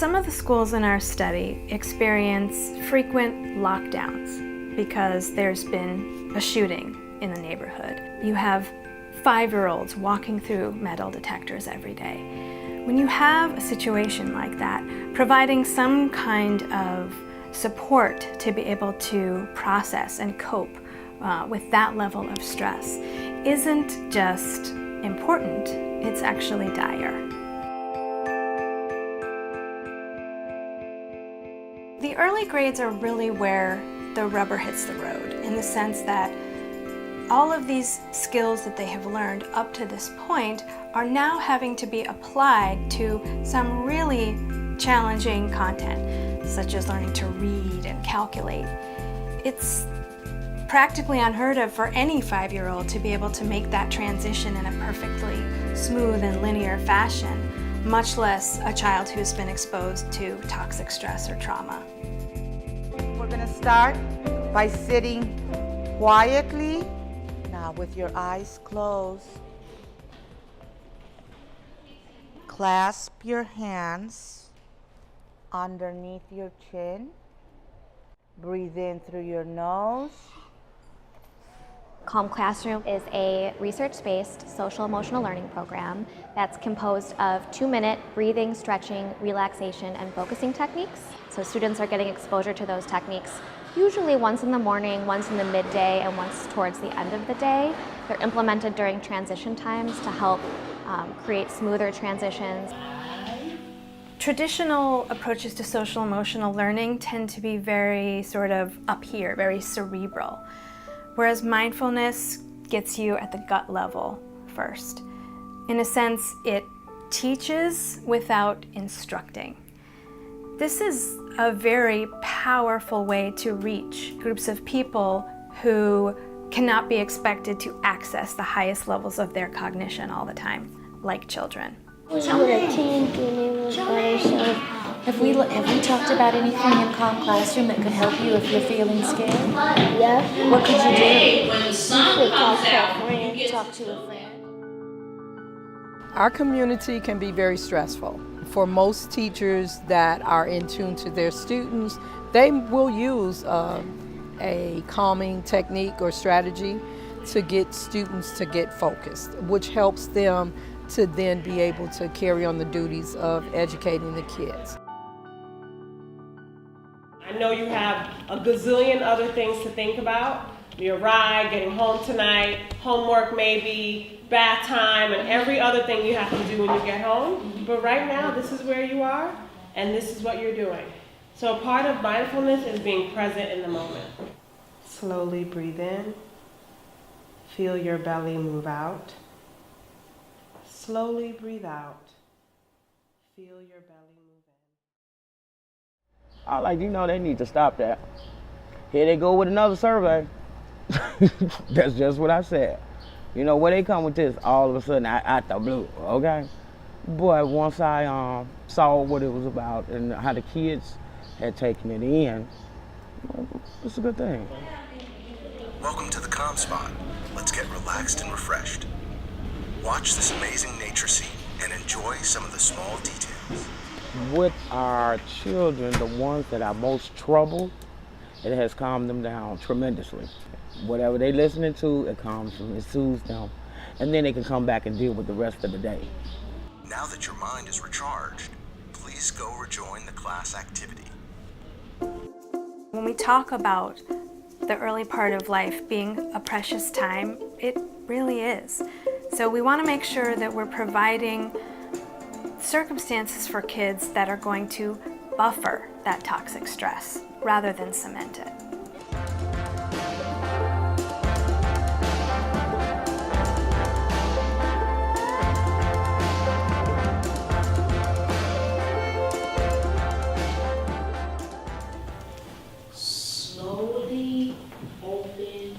Some of the schools in our study experience frequent lockdowns because there's been a shooting in the neighborhood. You have 5-year-olds walking through metal detectors every day. When you have a situation like that, providing some kind of support to be able to process and cope with that level of stress isn't just important, it's actually dire. The early grades are really where the rubber hits the road, in the sense that all of these skills that they have learned up to this point are now having to be applied to some really challenging content, such as learning to read and calculate. It's practically unheard of for any 5-year-old to be able to make that transition in a perfectly smooth and linear fashion, much less a child who's been exposed to toxic stress or trauma. We're going to start by sitting quietly. Now with your eyes closed, clasp your hands underneath your chin. Breathe in through your nose. Calm Classroom is a research-based social-emotional learning program that's composed of 2-minute breathing, stretching, relaxation, and focusing techniques. So students are getting exposure to those techniques usually once in the morning, once in the midday, and once towards the end of the day. They're implemented during transition times to help create smoother transitions. Traditional approaches to social-emotional learning tend to be very sort of up here, very cerebral. Whereas mindfulness gets you at the gut level first. In a sense, it teaches without instructing. This is a very powerful way to reach groups of people who cannot be expected to access the highest levels of their cognition all the time, like children. With a team and it was by yourself. Have we talked about anything in Calm Classroom that could help you if you're feeling scared? Yeah. What could you do? You could talk to a friend. Talk to a friend. Our community can be very stressful. For most teachers that are in tune to their students, they will use a calming technique or strategy to get students to get focused, which helps them to then be able to carry on the duties of educating the kids. I know you have a gazillion other things to think about. Your ride, getting home tonight, homework maybe, bath time, and every other thing you have to do when you get home. But right now, this is where you are, and this is what you're doing. So part of mindfulness is being present in the moment. Slowly breathe in. Feel your belly move out. Slowly breathe out. Feel your belly move in. I like, they need to stop that. Here they go with another survey. That's just what I said. Where they come with this all of a sudden out the blue, okay? Boy, once I saw what it was about and how the kids had taken it in, it's a good thing. Welcome to the Calm Spot. Let's get relaxed and refreshed. Watch this amazing nature scene and enjoy some of the small details. With our children, the ones that are most troubled, it has calmed them down tremendously. Whatever they're listening to, it calms them, it soothes them, and then they can come back and deal with the rest of the day. Now that your mind is recharged, please go rejoin the class activity. When we talk about the early part of life being a precious time, it really is. So we want to make sure that we're providing circumstances for kids that are going to buffer that toxic stress rather than cement it. Slowly open